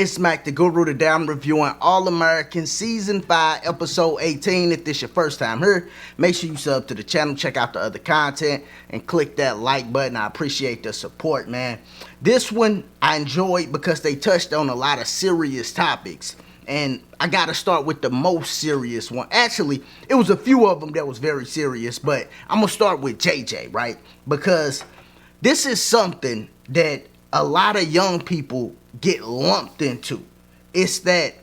It's Mac the Guru, the Down reviewing All American Season 5, Episode 18. If this is your first time here, make sure you sub to the channel, check out the other content, and click that like button. I appreciate the support, man. This one I enjoyed because they touched on a lot of serious topics. And I gotta start with the most serious one. Actually, it was a few of them that was very serious, but I'm gonna start with JJ, right? Because this is something that a lot of young people get lumped into. It's that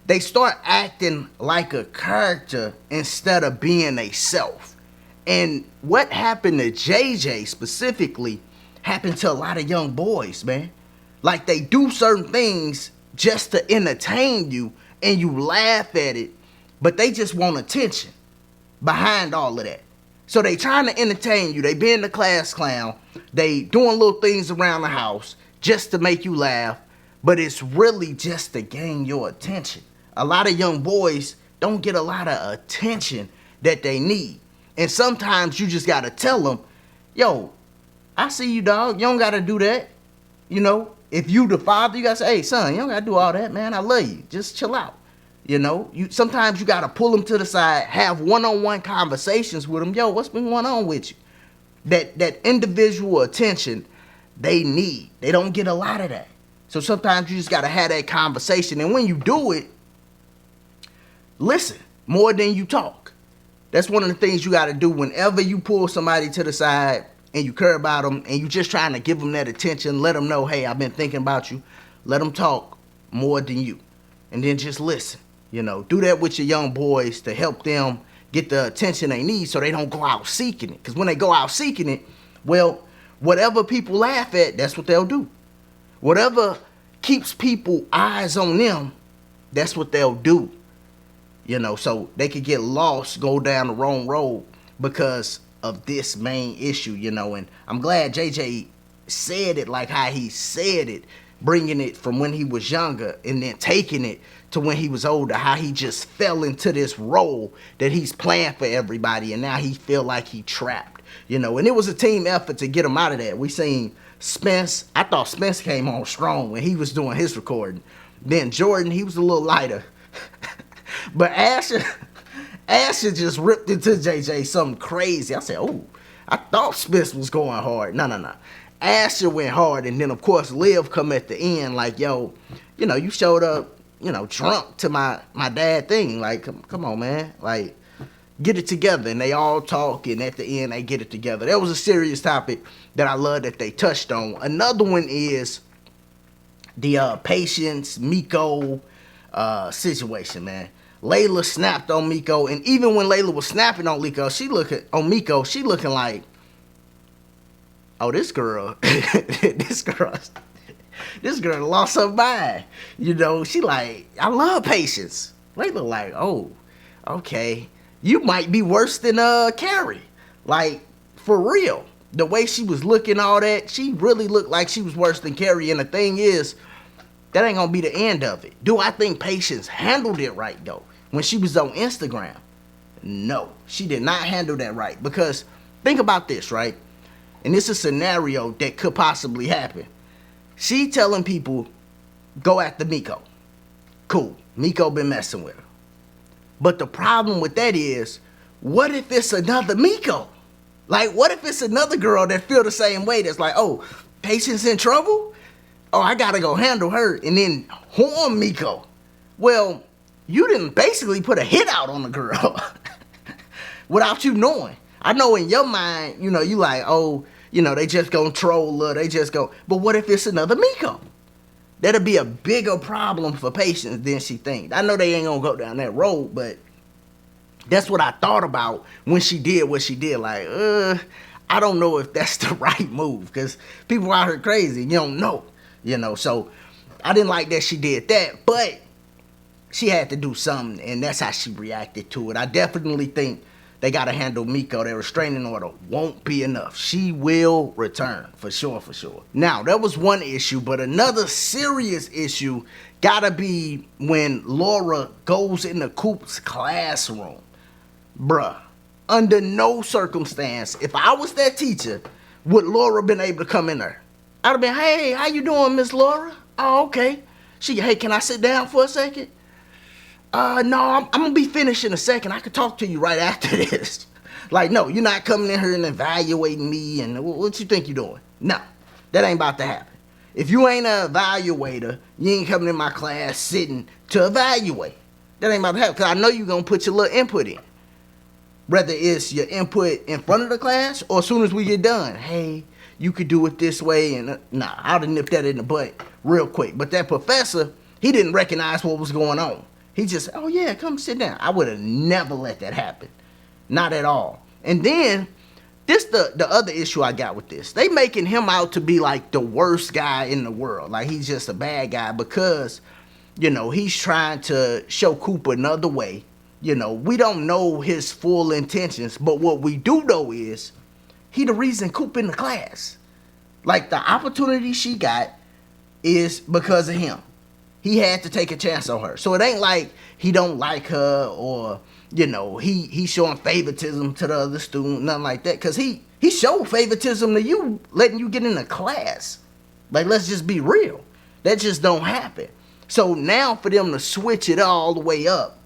they start acting like a character instead of being a self. And what happened to JJ specifically happened to a lot of young boys, man. Like they do certain things just to entertain you and you laugh at it, but they just want attention behind all of that. So they trying to entertain you. They being the class clown. They doing little things around the house just to make you laugh, but it's really just to gain your attention. A lot of young boys don't get a lot of attention that they need. And sometimes you just gotta tell them, yo, I see you, dog. You don't gotta do that. You know, if you the father, you gotta say, hey, son, you don't gotta do all that, man. I love you. Just chill out. You know, sometimes you gotta pull them to the side, have one-on-one conversations with them. Yo, what's been going on with you? That individual attention they need. They don't get a lot of that. So sometimes you just got to have that conversation. And when you do it, listen more than you talk. That's one of the things you got to do whenever you pull somebody to the side and you care about them and you just trying to give them that attention. Let them know, hey, I've been thinking about you. Let them talk more than you. And then just listen. You know, do that with your young boys to help them get the attention they need so they don't go out seeking it. Because when they go out seeking it, well, whatever people laugh at, that's what they'll do. Whatever keeps people eyes on them, that's what they'll do. You know, so they could get lost, go down the wrong road because of this main issue, you know. And I'm glad JJ said it like how he said it, bringing it from when he was younger and then taking it to when he was older, how he just fell into this role that he's playing for everybody and now he feel like he trapped. You know, and it was a team effort to get him out of that. We seen Spence. I thought Spence came on strong when he was doing his recording. Then Jordan, he was a little lighter. But Asher just ripped into JJ something crazy. I said, oh, I thought Spence was going hard. No. Asher went hard. And then, of course, Liv come at the end like, yo, you know, you showed up, you know, drunk to my dad thing. Like, come on, man. Like, get it together. And they all talk, and at the end, they get it together. That was a serious topic that I love that they touched on. Another one is the Patience, Miko situation, man. Layla snapped on Miko, and even when Layla was snapping on Miko, she looking like, oh, this girl, this girl lost her mind. You know, she like, I love Patience. Layla like, oh, okay. You might be worse than Carrie. Like, for real. The way she was looking, all that, she really looked like she was worse than Carrie. And the thing is, that ain't gonna be the end of it. Do I think Patience handled it right, though? When she was on Instagram? No, she did not handle that right. Because, think about this, right? And this is a scenario that could possibly happen. She telling people, go after Miko. Cool, Miko been messing with her. But the problem with that is, what if it's another Miko? Like, what if it's another girl that feel the same way that's like, oh, Patience in trouble? Oh, I gotta go handle her and then harm Miko. Well, you didn't basically put a hit out on the girl without you knowing. I know in your mind, you know, you like, oh, you know, they just gonna troll her, they just go. But what if it's another Miko? That'll be a bigger problem for Patience than she thinks. I know they ain't gonna go down that road, but that's what I thought about when she did what she did. Like, I don't know if that's the right move, because people out here crazy, you don't know, you know. So I didn't like that she did that, but she had to do something, and that's how she reacted to it. I definitely think they got to handle Miko. Their restraining order won't be enough. She will return, for sure, for sure. Now, that was one issue, but another serious issue got to be when Laura goes into Coop's classroom. Bruh, under no circumstance, if I was that teacher, would Laura been able to come in there? I'd have been, hey, how you doing, Miss Laura? Oh, okay. Hey, can I sit down for a second? No, I'm gonna be finished in a second. I could talk to you right after this. Like, no, you're not coming in here and evaluating me, and what you think you're doing? No, that ain't about to happen. If you ain't an evaluator, you ain't coming in my class sitting to evaluate. That ain't about to happen, because I know you're gonna put your little input in. Whether it's your input in front of the class, or as soon as we get done, hey, you could do it this way, and nah, I'd have nipped that in the butt real quick. But that professor, he didn't recognize what was going on. He just, oh yeah, come sit down. I would have never let that happen. Not at all. And then, this the other issue I got with this. They making him out to be like the worst guy in the world. Like he's just a bad guy because, he's trying to show Cooper another way. We don't know his full intentions, but what we do know is he the reason Cooper in the class. Like the opportunity she got is because of him. He had to take a chance on her. So it ain't like he don't like her or, he showing favoritism to the other student, nothing like that. Because he showed favoritism to you, letting you get in the class. Like, let's just be real. That just don't happen. So now for them to switch it all the way up,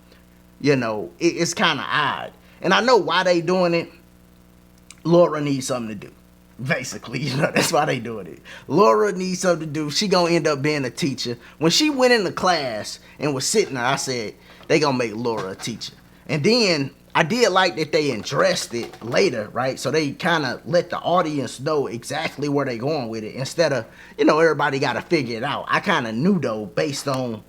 it's kind of odd. And I know why they doing it. Laura needs something to do. Basically, that's why they doing it. Laura needs something to do. She gonna end up being a teacher. When she went into class and was sitting there, I said, they gonna make Laura a teacher. And then I did like that they addressed it later, right? So they kind of let the audience know exactly where they going with it instead of, everybody got to figure it out. I kind of knew, though, based on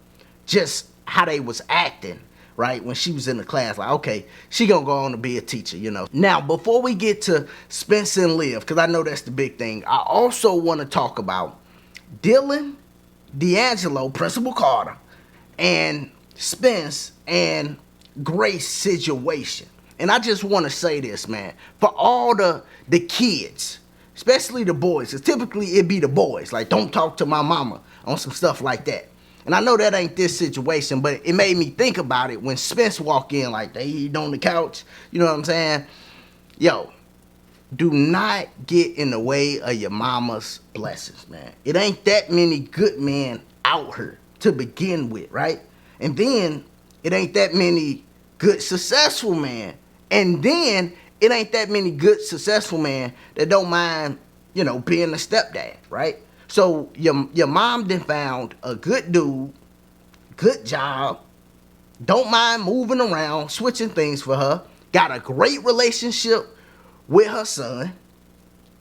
just how they was acting, right? When she was in the class, like, okay, she gonna go on to be a teacher, Now, before we get to Spence and Liv, because I know that's the big thing, I also want to talk about Dylan, DAngelo, Principal Carter, and Spence and Grace situation. And I just want to say this, man, for all the kids, especially the boys, because typically it be the boys, like, don't talk to my mama on some stuff like that. And I know that ain't this situation, but it made me think about it when Spence walked in, like, they eating on the couch, you know what I'm saying? Yo, do not get in the way of your mama's blessings, man. It ain't that many good men out here to begin with, right? And then it ain't that many good successful men. And then it ain't that many good successful men that don't mind, being a stepdad, right? So your mom then found a good dude, good job, don't mind moving around, switching things for her, got a great relationship with her son.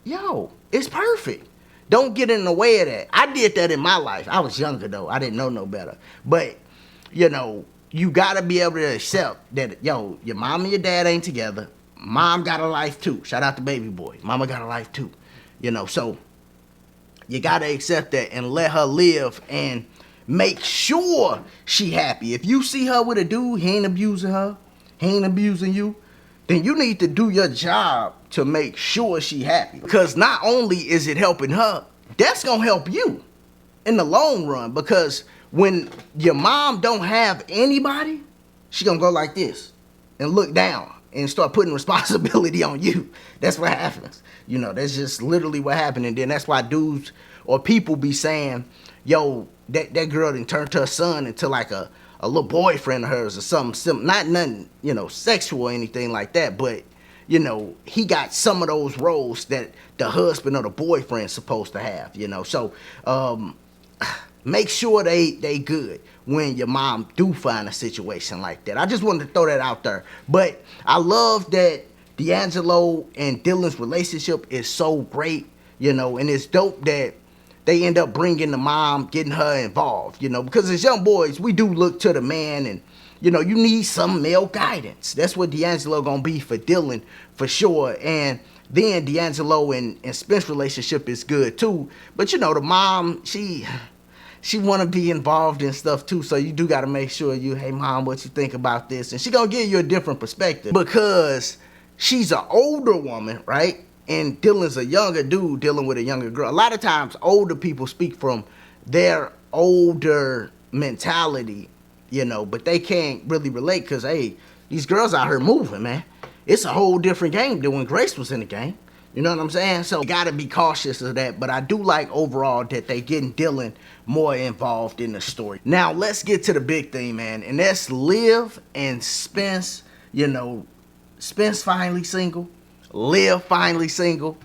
Yo, it's perfect. Don't get in the way of that. I did that in my life. I was younger, though. I didn't know no better. But, you got to be able to accept that, your mom and your dad ain't together. Mom got a life, too. Shout out to baby boy. Mama got a life, too. So you got to accept that and let her live and make sure she happy. If you see her with a dude, he ain't abusing her, he ain't abusing you, then you need to do your job to make sure she happy. Because not only is it helping her, that's going to help you in the long run. Because when your mom don't have anybody, she going to go like this and look down and start putting responsibility on you. That's what happens. That's just literally what happened. And then that's why dudes or people be saying, yo, that girl done turned her son into like a little boyfriend of hers or something. Not nothing, sexual or anything like that. But, he got some of those roles that the husband or the boyfriend's supposed to have, So, make sure they good when your mom do find a situation like that. I just wanted to throw that out there. But I love that DAngelo and Dylan's relationship is so great, and it's dope that they end up bringing the mom, getting her involved, because as young boys, we do look to the man and, you need some male guidance. That's what DAngelo gonna be for Dylan, for sure. And then DAngelo and Spence's relationship is good too. But, the mom, she want to be involved in stuff too, so you do got to make sure hey mom, what you think about this? And she gonna give you a different perspective because she's an older woman, right? And Dylan's a younger dude dealing with a younger girl. A lot of times older people speak from their older mentality, but they can't really relate because, hey, these girls out here moving, man. It's a whole different game than when Grace was in the game. You know what I'm saying? So you gotta be cautious of that. But I do like overall that they getting Dylan more involved in the story. Now let's get to the big thing, man. And that's Liv and Spence. You know, Spence finally single. Liv finally single.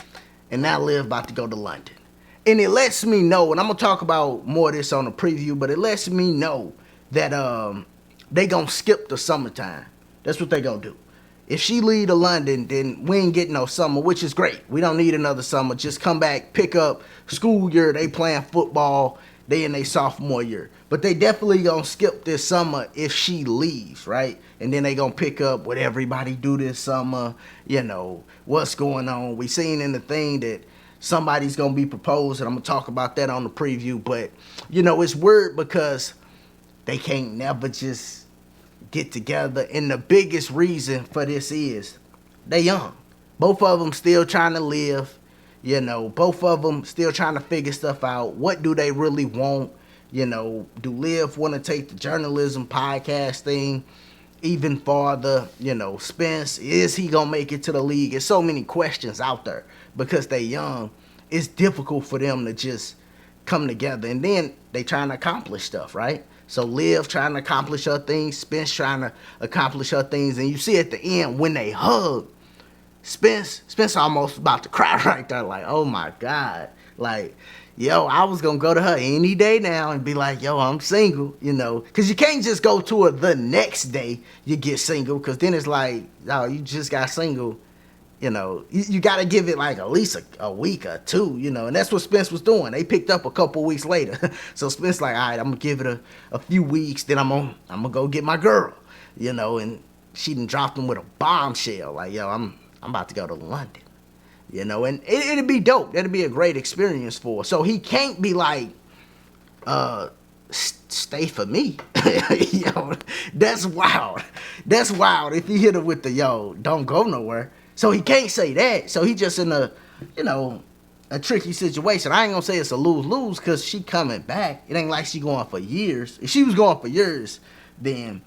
And now Liv about to go to London. And it lets me know, and I'm gonna talk about more of this on the preview, but it lets me know that they gonna skip the summertime. That's what they gonna do. If she leave to London, then we ain't getting no summer, which is great. We don't need another summer. Just come back, pick up school year. They playing football. They in their sophomore year. But they definitely gonna skip this summer if she leaves, right? And then they gonna pick up what everybody do this summer. You know, what's going on. We seen in the thing that somebody's gonna be proposed, and I'm gonna talk about that on the preview. But, you know, it's weird because they can't never just get together, and the biggest reason for this is they young. Both of them still trying to live, you know, both of them still trying to figure stuff out. What do they really want? You know, do Liv want to take the journalism podcast thing even farther? You know, Spence, is he gonna make it to the league? There's so many questions out there because they young. It's difficult for them to just come together, and then they trying to accomplish stuff, right? So Liv trying to accomplish her things, Spence trying to accomplish her things, and you see at the end when they hug, Spence almost about to cry right there, like, oh my God. Like, yo, I was gonna go to her any day now and be like, yo, I'm single, you know, because you can't just go to her the next day you get single, because then it's like, oh, you just got single. You know, you got to give it like at least a week or two, you know, and that's what Spence was doing. They picked up a couple weeks later. So Spence like, all right, I'm going to give it a few weeks, then I'm going to go get my girl, you know, and she done dropped him with a bombshell. Like, yo, I'm about to go to London, you know, and it'd be dope. That'd be a great experience for her. So he can't be like, stay for me. Yo, that's wild. That's wild if you hit her with the, yo, don't go nowhere. So he can't say that. So he just in a, you know, a tricky situation. I ain't gonna say it's a lose-lose because she coming back. It ain't like she going for years. If she was going for years, then,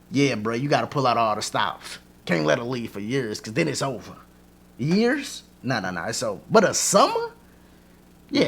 yeah, bro, you got to pull out all the stops. Can't let her leave for years because then it's over. Years? No, it's over. But a summer? Yeah,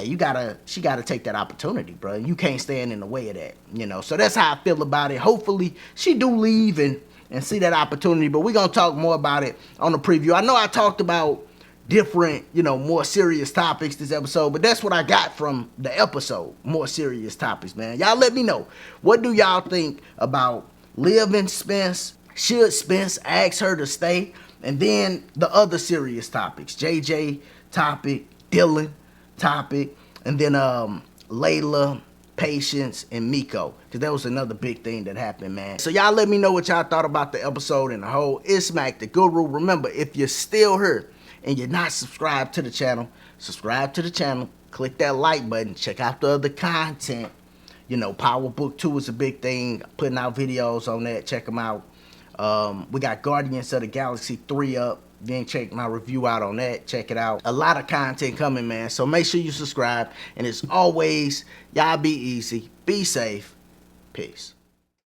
she gotta take that opportunity, bro. You can't stand in the way of that, you know. So that's how I feel about it. Hopefully she do leave and see that opportunity, but we're going to talk more about it on the preview. I know I talked about different, you know, more serious topics this episode, but that's what I got from the episode, more serious topics, man. Y'all let me know. What do y'all think about Liv and Spence? Should Spence ask her to stay? And then the other serious topics, JJ topic, Dylan topic, and then Layla, Patience, and Miko, because that was another big thing that happened, man. So y'all let me know what y'all thought about the episode and the whole. It's Mac the Guru. Remember, if you're still here and you're not subscribed to the channel, subscribe to the channel, click that like button, check out the other content. You know, Power Book 2 is a big thing, putting out videos on that, check them out. We got Guardians of the Galaxy 3 up. Then check my review out on that. Check it out. A lot of content coming, man. So make sure you subscribe. And as always, y'all be easy. Be safe. Peace.